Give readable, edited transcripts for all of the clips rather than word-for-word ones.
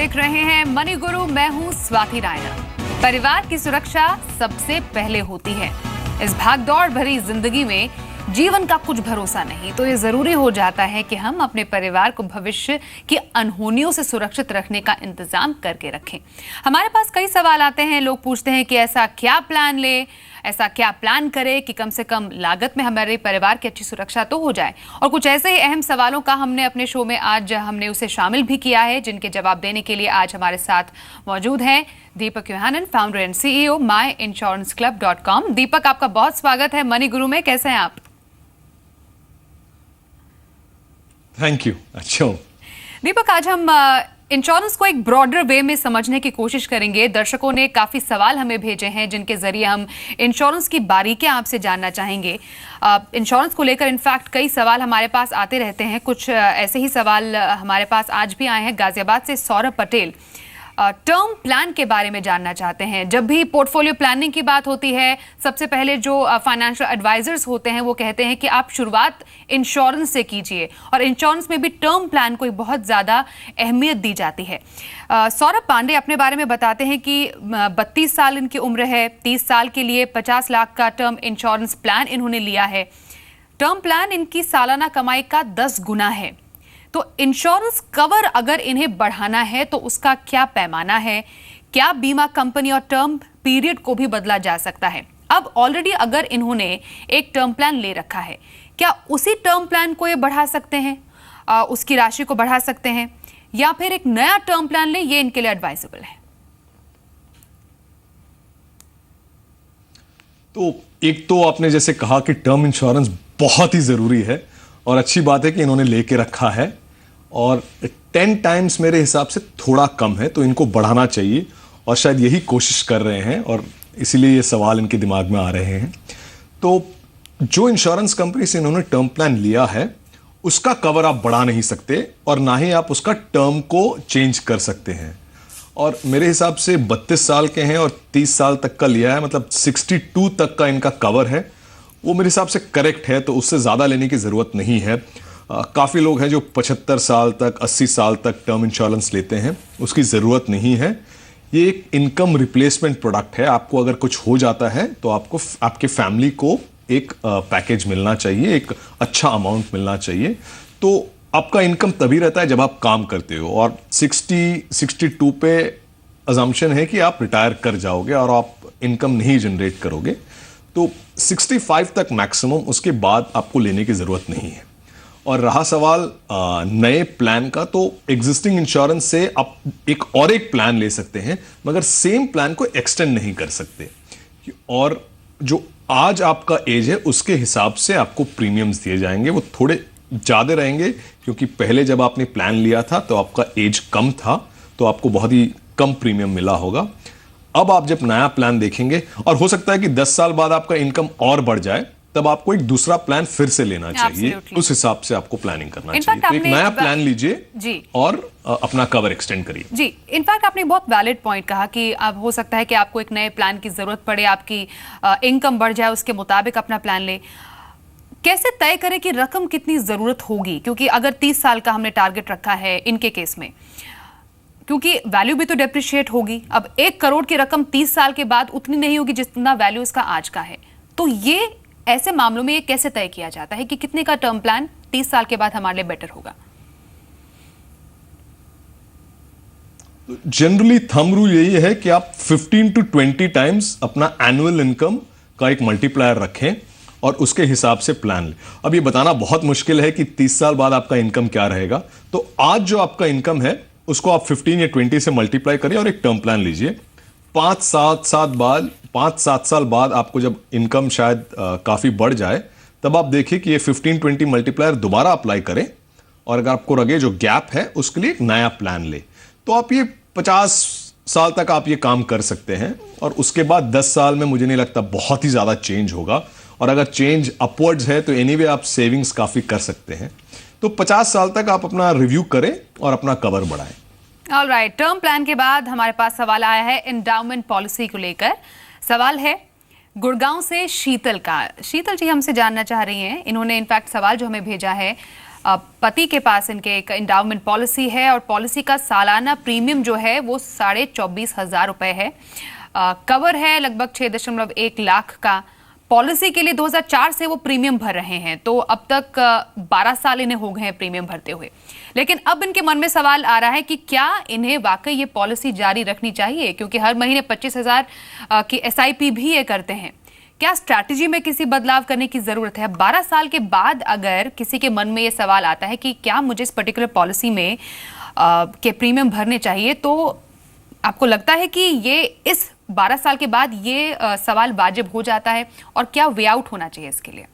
देख रहे हैं मनी गुरु। मैं हूं स्वाति रायना। परिवार की सुरक्षा सबसे पहले होती है। इस भागदौड़ भरी जिंदगी में जीवन का कुछ भरोसा नहीं, तो ये जरूरी हो जाता है कि हम अपने परिवार को भविष्य की अनहोनियों से सुरक्षित रखने का इंतजाम करके रखें। हमारे पास कई सवाल आते हैं। लोग पूछते हैं कि ऐसा क्या प्लान ले, ऐसा क्या प्लान करें कि कम से कम लागत में हमारे परिवार की अच्छी सुरक्षा तो हो जाए। और कुछ ऐसे ही अहम सवालों का हमने अपने शो में आज हमने उसे शामिल भी किया है, जिनके जवाब देने के लिए आज हमारे साथ मौजूद हैं Deepak Yohannan, founder and CEO MyInsuranceClub.com। Deepak, आपका बहुत स्वागत है मनी गुरु में। कैसे हैं आप? Thank you. अच्छा दीपक, आज हम इंश्योरेंस को एक ब्रॉडर वे में समझने की कोशिश करेंगे। दर्शकों ने काफ़ी सवाल हमें भेजे हैं, जिनके जरिए हम इंश्योरेंस की बारीकियां आपसे जानना चाहेंगे। इंश्योरेंस को लेकर इनफैक्ट कई सवाल हमारे पास आते रहते हैं। कुछ ऐसे ही सवाल हमारे पास आज भी आए हैं। गाजियाबाद से सौरभ पटेल टर्म प्लान के बारे में जानना चाहते हैं। जब भी पोर्टफोलियो प्लानिंग की बात होती है, सबसे पहले जो फाइनेंशियल एडवाइजर्स होते हैं वो कहते हैं कि आप शुरुआत इंश्योरेंस से कीजिए, और इंश्योरेंस में भी टर्म प्लान को बहुत ज़्यादा अहमियत दी जाती है। सौरभ पांडे अपने बारे में बताते हैं कि 32 साल इनकी उम्र है। 30 साल के लिए 50 लाख का टर्म इंश्योरेंस प्लान इन्होंने लिया है। टर्म प्लान इनकी सालाना कमाई का 10 गुना है। तो इंश्योरेंस कवर अगर इन्हें बढ़ाना है तो उसका क्या पैमाना है? क्या बीमा कंपनी और टर्म पीरियड को भी बदला जा सकता है? अब ऑलरेडी अगर इन्होंने एक टर्म प्लान ले रखा है, क्या उसी टर्म प्लान को ये बढ़ा सकते हैं, उसकी राशि को बढ़ा सकते हैं, या फिर एक नया टर्म प्लान ले, ये इनके लिए एडवाइजेबल है? तो एक तो आपने जैसे कहा कि टर्म इंश्योरेंस बहुत ही जरूरी है, और अच्छी बात है कि इन्होंने लेके रखा है, और 10 टाइम्स मेरे हिसाब से थोड़ा कम है, तो इनको बढ़ाना चाहिए, और शायद यही कोशिश कर रहे हैं, और इसीलिए ये सवाल इनके दिमाग में आ रहे हैं। तो जो इंश्योरेंस कंपनी से इन्होंने टर्म प्लान लिया है उसका कवर आप बढ़ा नहीं सकते, और ना ही आप उसका टर्म को चेंज कर सकते हैं। और मेरे हिसाब से 32 साल के हैं और 30 साल तक का लिया है, मतलब 62 तक का इनका कवर है। वो मेरे हिसाब से करेक्ट है, तो उससे ज़्यादा लेने की ज़रूरत नहीं है। काफ़ी लोग हैं जो 75 साल तक 80 साल तक टर्म इंश्योरेंस लेते हैं, उसकी ज़रूरत नहीं है। ये एक इनकम रिप्लेसमेंट प्रोडक्ट है। आपको अगर कुछ हो जाता है तो आपको आपके फैमिली को एक पैकेज मिलना चाहिए, एक अच्छा अमाउंट मिलना चाहिए। तो आपका इनकम तभी रहता है जब आप काम करते हो, और 62 पे अजम्पशन है कि आप रिटायर कर जाओगे और आप इनकम नहीं जनरेट करोगे। तो 65 तक मैक्सिमम, उसके बाद आपको लेने की ज़रूरत नहीं है। और रहा सवाल नए प्लान का, तो एग्जिस्टिंग इंश्योरेंस से आप एक प्लान ले सकते हैं, मगर सेम प्लान को एक्सटेंड नहीं कर सकते। और जो आज आपका एज है उसके हिसाब से आपको प्रीमियम्स दिए जाएंगे, वो थोड़े ज़्यादा रहेंगे, क्योंकि पहले जब आपने प्लान लिया था तो आपका एज कम था, तो आपको बहुत ही कम प्रीमियम मिला होगा। अब आप जब नया प्लान देखेंगे, और हो सकता है कि 10 साल बाद आपका इनकम और बढ़ जाए, तब आपको एक दूसरा प्लान फिर से लेना चाहिए। उस हिसाब से आपको प्लानिंग करना चाहिए। तो एक नया प्लान लीजिए और अपना कवर एक्सटेंड करिए। जी, इनफैक्ट आपने बहुत वैलिड पॉइंट कहा कि अब हो सकता है कि आपको एक नए प्लान की जरूरत पड़े, आपकी इनकम बढ़ जाए, उसके मुताबिक अपना प्लान ले। कैसे तय करें कि रकम कितनी जरूरत होगी? क्योंकि अगर 30 साल का हमने टारगेट रखा है इनके केस में, क्योंकि वैल्यू भी तो डेप्रिशिएट होगी। अब 1 करोड़ की रकम 30 साल के बाद उतनी नहीं होगी जितना वैल्यू इसका आज का है। तो ये ऐसे मामलों में ये कैसे तय किया जाता है कि कितने का टर्म प्लान 30 साल के बाद हमारे लिए बेटर होगा? जनरली थंब रूल यही है कि आप 15 to 20 टाइम्स अपना एनुअल इनकम का एक मल्टीप्लायर रखें और उसके हिसाब से प्लान लें। अब ये बताना बहुत मुश्किल है कि 30 साल बाद आपका इनकम क्या रहेगा, तो आज जो आपका इनकम है उसको आप 15 या 20 से मल्टीप्लाई करिए और एक टर्म प्लान लीजिए। 5-7 साल बाद आपको जब इनकम शायद काफ़ी बढ़ जाए, तब आप देखिए कि ये 15-20 मल्टीप्लायर दोबारा अप्लाई करें, और अगर आपको लगे जो गैप है उसके लिए एक नया प्लान ले, तो आप ये 50 साल तक आप ये काम कर सकते हैं। और उसके बाद 10 साल में मुझे नहीं लगता बहुत ही ज़्यादा चेंज होगा, और अगर चेंज अपवर्ड्स है तो एनीवे आप सेविंग्स काफ़ी कर सकते हैं। तो 50 साल तक आप अपना रिव्यू करें और अपना कवर बढ़ाएं। ऑलराइट, टर्म प्लान के बाद हमारे पास सवाल आया है एंडाउमेंट पॉलिसी को लेकर। सवाल है गुड़गांव से शीतल का। शीतल जी हमसे जानना चाह रही हैं, इन्होंने इनफैक्ट सवाल जो हमें भेजा है, पति के पास इनके एक इंडाउमेंट पॉलिसी है और पॉलिसी का सालाना प्रीमियम जो है वो 24,500 रुपए है। कवर है लगभग 6.1 लाख का। पॉलिसी के लिए 2004 से वो प्रीमियम भर रहे हैं, तो अब तक 12 साल इन्हें हो गए हैं प्रीमियम भरते हुए। लेकिन अब इनके मन में सवाल आ रहा है कि क्या इन्हें वाकई ये पॉलिसी जारी रखनी चाहिए, क्योंकि हर महीने 25,000 की SIP भी ये करते हैं। क्या स्ट्रैटेजी में किसी बदलाव करने की जरूरत है? 12 साल के बाद अगर किसी के मन में ये सवाल आता है कि क्या मुझे इस पर्टिकुलर पॉलिसी में के प्रीमियम भरने चाहिए, तो आपको लगता है कि ये इस 12 साल के बाद ये सवाल वाजिब हो जाता है, और क्या वे आउट होना चाहिए इसके लिए?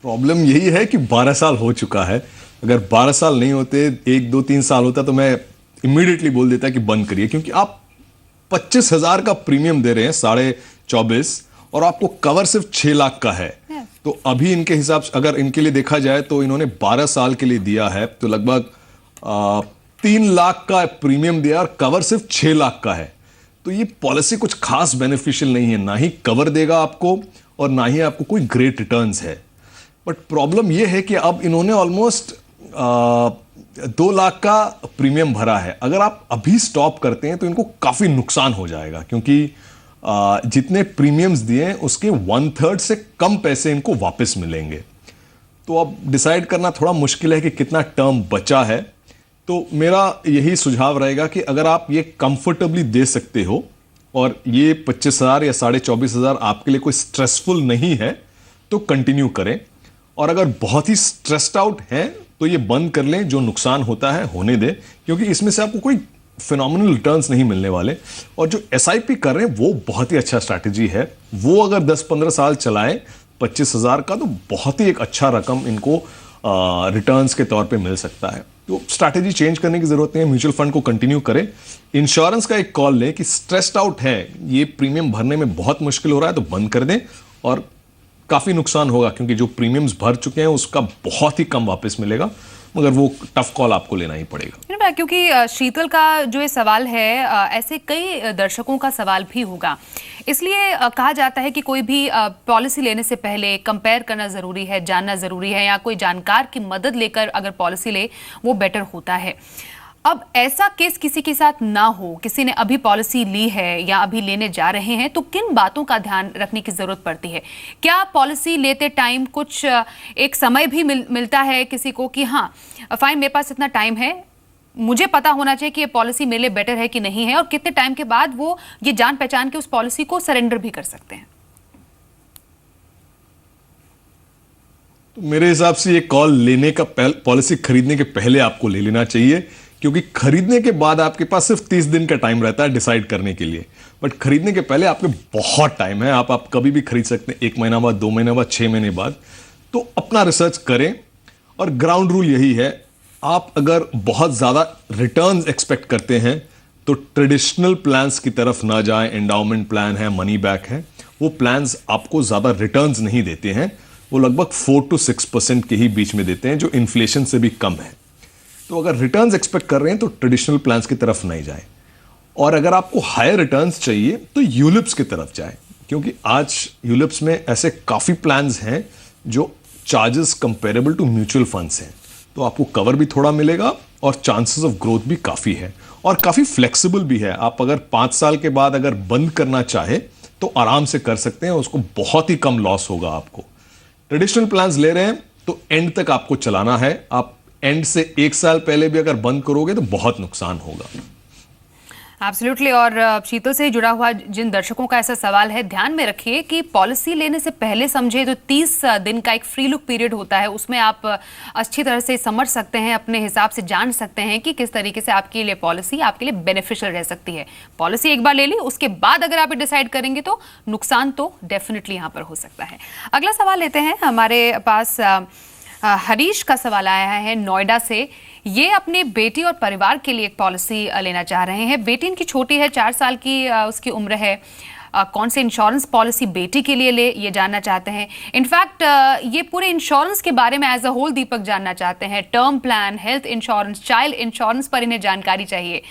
प्रॉब्लम यही है कि 12 साल हो चुका है। अगर 12 साल नहीं होते, 1, 2, 3 साल होता तो मैं इमीडिएटली बोल देता कि बंद करिए, क्योंकि आप 25,000 का प्रीमियम दे रहे हैं 24.5, और आपको कवर सिर्फ 6 लाख का है। तो अभी इनके हिसाब से अगर इनके लिए देखा जाए तो इन्होंने 12 साल के लिए दिया है, तो लगभग 3 लाख का प्रीमियम दिया और कवर सिर्फ 6 लाख का है। तो ये पॉलिसी कुछ खास बेनिफिशियल नहीं है, ना ही कवर देगा आपको और ना ही आपको कोई ग्रेट रिटर्न्स है। बट प्रॉब्लम ये है कि अब इन्होंने ऑलमोस्ट 2 लाख का प्रीमियम भरा है। अगर आप अभी स्टॉप करते हैं तो इनको काफी नुकसान हो जाएगा, क्योंकि जितने प्रीमियम्स दिए हैं उसके 1/3 से कम पैसे इनको वापस मिलेंगे। तो अब डिसाइड करना थोड़ा मुश्किल है कि कितना टर्म बचा है। तो मेरा यही सुझाव रहेगा कि अगर आप ये कंफर्टेबली दे सकते हो और ये 25,000 या 24,500 आपके लिए कोई स्ट्रेसफुल नहीं है तो कंटिन्यू करें, और अगर बहुत ही स्ट्रेस्ड आउट हैं तो ये बंद कर लें। जो नुकसान होता है होने दें, क्योंकि इसमें से आपको कोई फिनोमिनल रिटर्न्स नहीं मिलने वाले। और जो SIP कर रहे हैं वो बहुत ही अच्छा स्ट्रैटेजी है। वो अगर 10-15 साल चलाएं 25,000 का, तो बहुत ही एक अच्छा रकम इनको रिटर्न्स के तौर पे मिल सकता है। तो स्ट्रैटेजी चेंज करने की जरूरत नहीं है, म्यूचुअल फंड को कंटिन्यू करें। इंश्योरेंस का एक कॉल लें कि स्ट्रेस्ड आउट है, ये प्रीमियम भरने में बहुत मुश्किल हो रहा है, तो बंद कर दें। और काफी नुकसान होगा, क्योंकि जो प्रीमियम्स भर चुके हैं उसका बहुत ही कम वापस मिलेगा, मगर वो टफ कॉल आपको लेना ही पड़ेगा। क्योंकि शीतल का जो ये सवाल है, ऐसे कई दर्शकों का सवाल भी होगा, इसलिए कहा जाता है कि कोई भी पॉलिसी लेने से पहले कंपेयर करना जरूरी है, जानना जरूरी है, या कोई जानकार की मदद लेकर अगर पॉलिसी ले वो बेटर होता है। अब ऐसा केस किसी के साथ ना हो, किसी ने अभी पॉलिसी ली है या अभी लेने जा रहे हैं, तो किन बातों का ध्यान रखने की जरूरत पड़ती है? क्या पॉलिसी लेते टाइम कुछ एक समय भी मिलता है किसी को कि हाँ फाइन, मेरे पास इतना टाइम है, मुझे पता होना चाहिए कि ये पॉलिसी मेरे लिए बेटर है कि नहीं है, और कितने टाइम के बाद वो ये जान पहचान के उस पॉलिसी को सरेंडर भी कर सकते हैं? तो मेरे हिसाब से ये कॉल लेने का, पॉलिसी खरीदने के पहले आपको ले लेना चाहिए, क्योंकि खरीदने के बाद आपके पास सिर्फ 30 दिन का टाइम रहता है डिसाइड करने के लिए। बट खरीदने के पहले आपके बहुत टाइम है, आप कभी भी खरीद सकते हैं, 1 महीना बाद, 2 महीने बाद, 6 महीने बाद। तो अपना रिसर्च करें। और ग्राउंड रूल यही है, आप अगर बहुत ज्यादा रिटर्न्स एक्सपेक्ट करते हैं तो ट्रेडिशनल प्लान्स की तरफ ना जाएं। एंडाउमेंट प्लान है, मनी बैक है, वो प्लान्स आपको ज्यादा रिटर्न्स नहीं देते हैं, वो लगभग 4 to 6% के ही बीच में देते हैं, जो इन्फ्लेशन से भी कम है। तो अगर रिटर्न्स एक्सपेक्ट कर रहे हैं तो ट्रेडिशनल प्लान्स की तरफ नहीं जाएं। और अगर आपको हायर रिटर्न्स चाहिए तो यूलिप्स की तरफ जाएं, क्योंकि आज यूलिप्स में ऐसे काफी प्लान्स हैं जो charges comparable to mutual funds हैं। तो आपको कवर भी थोड़ा मिलेगा और चांसेस ऑफ ग्रोथ भी काफी है, और काफी फ्लेक्सिबल भी है। आप अगर 5 साल के बाद अगर बंद करना चाहे तो आराम से कर सकते हैं, उसको बहुत ही कम लॉस होगा आपको। ट्रेडिशनल प्लान्स ले रहे हैं तो एंड तक आपको चलाना है। आप एंड से 1 साल पहले भी अगर बंद करोगे तो बहुत नुकसान होगा। एब्सोल्युटली। और शीतल से जुड़ा हुआ जिन दर्शकों का ऐसा सवाल है, ध्यान में रखिए कि पॉलिसी लेने से पहले समझे तो 30 दिन का एक फ्री लुक पीरियड होता है, उसमें आप अच्छी तरह से समझ सकते हैं, अपने हिसाब से जान सकते हैं कि किस तरीके से आपके लिए पॉलिसी आपके लिए बेनिफिशियल रह सकती है। पॉलिसी एक बार ले ली, उसके बाद अगर आप डिसाइड करेंगे तो नुकसान तो डेफिनेटली यहाँ पर हो सकता है। अगला सवाल लेते हैं। हमारे पास हरीश का सवाल आया है नोएडा से। ये अपने बेटी और परिवार के लिए एक पॉलिसी लेना चाह रहे हैं। बेटी इनकी छोटी है, 4 साल की उसकी उम्र है। कौन से इंश्योरेंस पॉलिसी बेटी के लिए ले, ये जानना चाहते हैं। इनफैक्ट ये पूरे इंश्योरेंस के बारे में एज अ होल दीपक जानना चाहते हैं। Term plan, health insurance, child insurance पर इन्हें जानकारी चाहिए।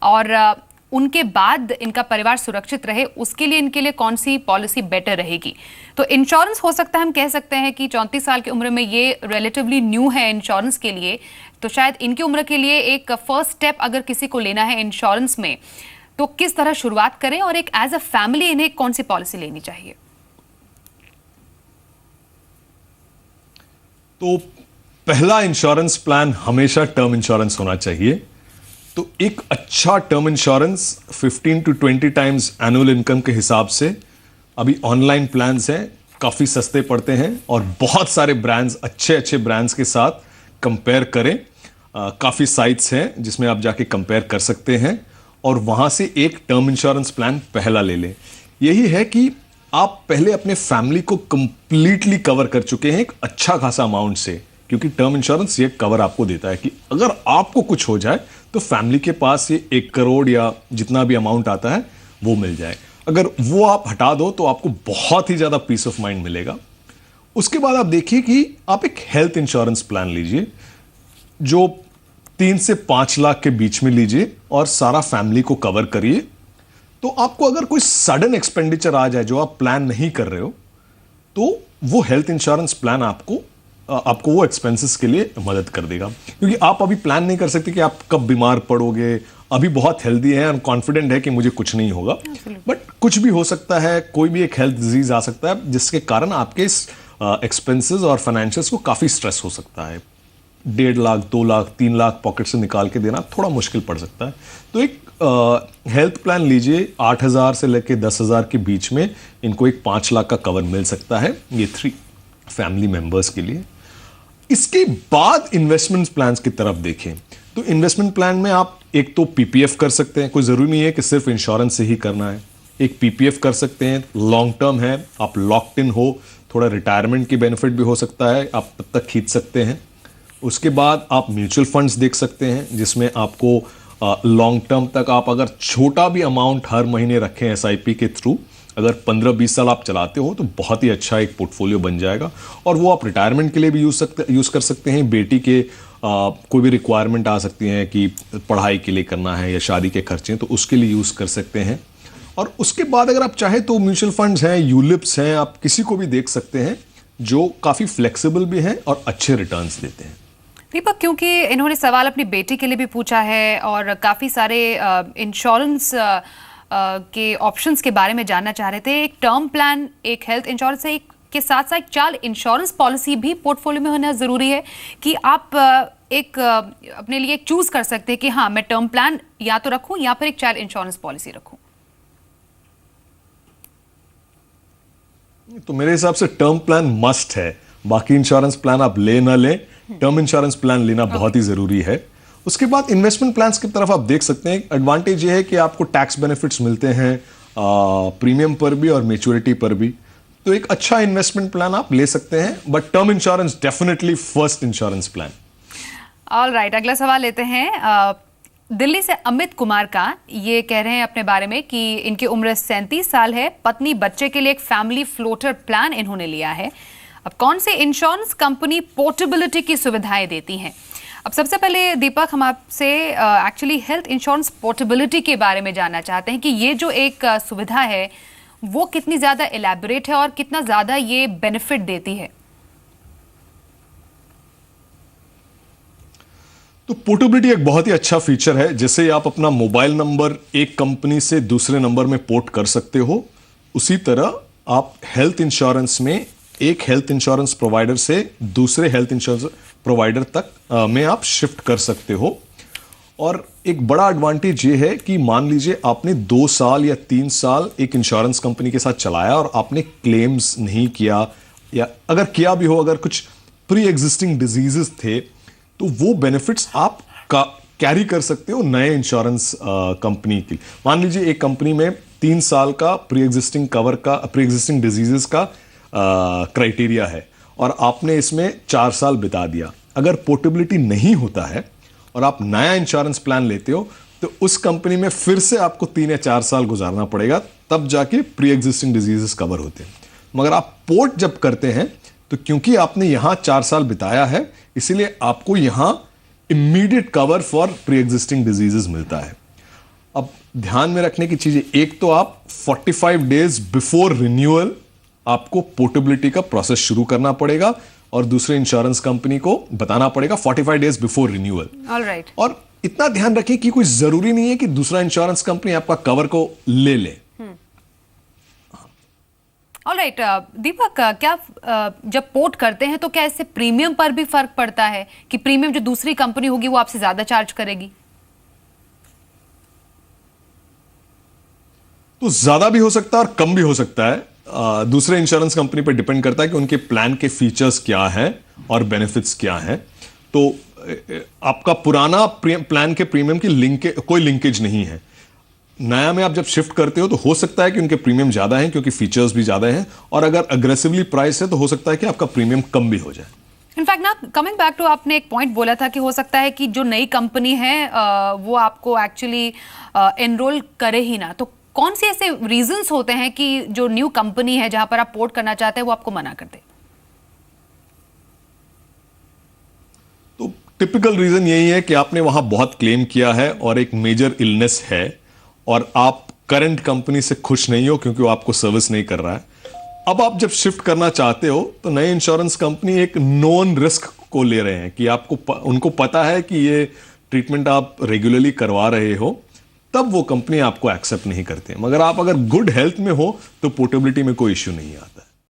और उनके बाद इनका परिवार सुरक्षित रहे, उसके लिए इनके लिए कौन सी पॉलिसी बेटर रहेगी? तो इंश्योरेंस हो सकता है, हम कह सकते हैं कि 34 साल की उम्र में ये रिलेटिवली न्यू है इंश्योरेंस के लिए, तो शायद इनकी उम्र के लिए एक फर्स्ट स्टेप अगर किसी को लेना है इंश्योरेंस में, तो किस तरह शुरुआत करें और एक एज अ फैमिली इन्हें कौन सी पॉलिसी लेनी चाहिए? तो पहला इंश्योरेंस प्लान हमेशा टर्म इंश्योरेंस होना चाहिए। तो एक अच्छा term insurance 15 to 20 times annual income के हिसाब से अभी ऑनलाइन प्लान्स हैं, काफ़ी सस्ते पड़ते हैं और बहुत सारे ब्रांड्स, अच्छे अच्छे ब्रांड्स के साथ कंपेयर करें। काफ़ी साइट्स हैं जिसमें आप जाके कंपेयर कर सकते हैं और वहाँ से एक टर्म इंश्योरेंस प्लान पहला ले लें। यही है कि आप पहले अपने फैमिली को कंप्लीटली कवर कर चुके हैं एक अच्छा खासा अमाउंट से, क्योंकि टर्म इंश्योरेंस ये कवर आपको देता है कि अगर आपको कुछ हो जाए तो फैमिली के पास ये 1 करोड़ या जितना भी अमाउंट आता है वो मिल जाए। अगर वो आप हटा दो तो आपको बहुत ही ज़्यादा पीस ऑफ माइंड मिलेगा। उसके बाद आप देखिए कि आप एक हेल्थ इंश्योरेंस प्लान लीजिए जो 3 से 5 लाख के बीच में लीजिए और सारा फैमिली को कवर करिए। तो आपको अगर कोई सडन एक्सपेंडिचर आ जाए जो आप प्लान नहीं कर रहे हो, तो वो हेल्थ इंश्योरेंस प्लान आपको वो एक्सपेंसेस के लिए मदद कर देगा। क्योंकि आप अभी प्लान नहीं कर सकते कि आप कब बीमार पड़ोगे। अभी बहुत हेल्दी है और कॉन्फिडेंट है कि मुझे कुछ नहीं होगा, बट कुछ भी हो सकता है, कोई भी एक हेल्थ डिजीज आ सकता है जिसके कारण आपके एक्सपेंसेस और फाइनेंशियल्स को काफ़ी स्ट्रेस हो सकता है। 1.5 लाख, 2 लाख, 3 लाख पॉकेट से निकाल के देना थोड़ा मुश्किल पड़ सकता है। तो एक हेल्थ प्लान लीजिए 8,000 से लेकर 10,000 के बीच में, इनको एक 5 लाख का कवर मिल सकता है, ये 3 फैमिली मेंबर्स के लिए। इसके बाद इन्वेस्टमेंट प्लान्स की तरफ देखें तो इन्वेस्टमेंट प्लान में आप एक तो पीपीएफ कर सकते हैं, कोई ज़रूरी नहीं है कि सिर्फ इंश्योरेंस से ही करना है। एक पीपीएफ कर सकते हैं, लॉन्ग टर्म है, आप लॉक्ड इन हो, थोड़ा रिटायरमेंट की बेनिफिट भी हो सकता है, आप तब तक खींच सकते हैं। उसके बाद आप म्यूचुअल फंड्स देख सकते हैं जिसमें आपको लॉन्ग टर्म तक आप अगर छोटा भी अमाउंट हर महीने रखें एसआईपी के थ्रू, अगर 15-20 साल आप चलाते हो तो बहुत ही अच्छा एक पोर्टफोलियो बन जाएगा और वो आप रिटायरमेंट के लिए भी यूज़ कर सकते हैं। बेटी के कोई भी रिक्वायरमेंट आ सकती हैं कि पढ़ाई के लिए करना है या शादी के खर्चे, तो उसके लिए यूज़ कर सकते हैं। और उसके बाद अगर आप चाहें तो म्यूचुअल फंड्स हैं, यूलिप्स हैं, आप किसी को भी देख सकते हैं जो काफ़ी फ्लेक्सिबल भी हैं और अच्छे रिटर्न्स देते हैं। दीपक, क्योंकि इन्होंने सवाल अपनी बेटी के लिए भी पूछा है और काफ़ी सारे इंश्योरेंस के ऑप्शंस के बारे में जानना चाह रहे थे। एक टर्म प्लान, एक हेल्थ इंश्योरेंस है, के साथ साथ चाइल्ड इंश्योरेंस पॉलिसी भी पोर्टफोलियो में होना ज़रूरी है कि आप एक अपने लिए चूज कर सकते हैं कि हाँ, मैं टर्म प्लान या तो रखूं या फिर एक चाइल्ड इंश्योरेंस पॉलिसी रखूं। तो मेरे हिसाब से टर्म प्लान मस्ट है, बाकी इंश्योरेंस प्लान आप ले ना लें, टर्म इंश्योरेंस प्लान लेना बहुत ही जरूरी है। उसके बाद इन्वेस्टमेंट प्लान्स की तरफ आप देख सकते हैं, एडवांटेज ये है कि आपको टैक्स बेनिफिट्स मिलते हैं प्रीमियम पर भी और मैच्योरिटी पर भी। तो एक अच्छा इन्वेस्टमेंट प्लान आप ले सकते हैं, but term insurance definitely first insurance plan. Alright, अगला सवाल लेते हैं दिल्ली से अमित कुमार का। ये कह रहे हैं अपने बारे में कि इनकी उम्र 37 साल है, पत्नी बच्चे के लिए एक फैमिली फ्लोटर प्लान इन्होंने लिया है। अब कौन सी इंश्योरेंस कंपनी पोर्टेबिलिटी की सुविधाएं देती हैं? अब सबसे पहले दीपक, हम आपसे एक्चुअली हेल्थ इंश्योरेंस पोर्टेबिलिटी के बारे में जानना चाहते हैं कि ये जो एक सुविधा है वो कितनी ज़्यादा इलैबोरेट है और कितना ज़्यादा ये बेनिफिट देती है। तो पोर्टेबिलिटी एक बहुत ही अच्छा फीचर है, जैसे आप अपना मोबाइल नंबर एक कंपनी से दूसरे नंबर में पोर्ट कर सकते हो, उसी तरह आप हेल्थ इंश्योरेंस में एक हेल्थ इंश्योरेंस प्रोवाइडर से दूसरे हेल्थ इंश्योरेंस प्रोवाइडर तक में आप शिफ्ट कर सकते हो। और एक बड़ा एडवांटेज ये है कि मान लीजिए आपने 2 साल या 3 साल एक इंश्योरेंस कंपनी के साथ चलाया और आपने क्लेम्स नहीं किया, या अगर किया भी हो, अगर कुछ प्री एग्जिस्टिंग डिजीजेस थे, तो वो बेनिफिट्स आप कैरी कर सकते हो नए इंश्योरेंस कंपनी की। मान लीजिए एक कंपनी में 3 साल का प्री एग्जिस्टिंग कवर का, प्री एग्जिस्टिंग डिजीजेस का क्राइटेरिया है और आपने इसमें 4 साल बिता दिया। अगर पोर्टेबिलिटी नहीं होता है और आप नया इंश्योरेंस प्लान लेते हो तो उस कंपनी में फिर से आपको 3 या 4 साल गुजारना पड़ेगा, तब जाके प्री एग्जिस्टिंग डिजीजेस कवर होते हैं। मगर आप पोर्ट जब करते हैं तो क्योंकि आपने यहां 4 साल बिताया है, इसीलिए आपको यहां immediate cover for pre existing diseases मिलता है। अब ध्यान में रखने की चीजें, एक तो आप 45 डेज बिफोर रिन्यूअल आपको पोर्टेबिलिटी का प्रोसेस शुरू करना पड़ेगा और दूसरे इंश्योरेंस कंपनी को बताना पड़ेगा 45 डेज बिफोर रिन्यूअल। ऑलराइट। और इतना ध्यान रखिए कि कोई जरूरी नहीं है कि दूसरा इंश्योरेंस कंपनी आपका कवर को ले ले। ऑलराइट। दीपक, क्या जब पोर्ट करते हैं तो क्या इससे प्रीमियम पर भी फर्क पड़ता है कि प्रीमियम जो दूसरी कंपनी होगी वो आपसे ज्यादा चार्ज करेगी? तो ज्यादा भी हो सकता है और कम भी हो सकता है। दूसरे इंश्योरेंस कंपनी पर डिपेंड करता है कि उनके प्लान के फीचर्स क्या हैं और बेनिफिट्स क्या हैं। तो आपका पुराना प्लान के प्रीमियम की कोई लिंकेज नहीं है। नया में आप जब शिफ्ट करते हो तो हो सकता है कि उनके प्रीमियम ज्यादा हैं क्योंकि फीचर्स भी ज्यादा हैं, और अगर अग्रेसिवली प्राइस है तो हो सकता है कि आपका प्रीमियम कम भी हो जाए। इनफैक्ट ना, कमिंग बैक टू, आपने एक पॉइंट बोला था कि हो सकता है कि जो नई कंपनी है वो आपको एक्चुअली एनरोल करे ही ना। तो कौन से ऐसे रीजंस होते हैं कि जो न्यू कंपनी है जहां पर आप पोर्ट करना चाहते हैं वो आपको मना कर दे? तो टिपिकल रीजन यही है कि आपने वहां बहुत क्लेम किया है और एक मेजर इलनेस है और आप करंट कंपनी से खुश नहीं हो क्योंकि वो आपको सर्विस नहीं कर रहा है। अब आप जब शिफ्ट करना चाहते हो तो नई इंश्योरेंस कंपनी एक नोन रिस्क को ले रहे हैं कि उनको पता है कि ये ट्रीटमेंट आप रेगुलरली करवा रहे हो, तब वो कंपनी आपको एक्सेप्ट नहीं करते। मगर आप अगर गुड हेल्थ में हो तो पोर्टेबिलिटी में कोई इश्यू नहीं आता।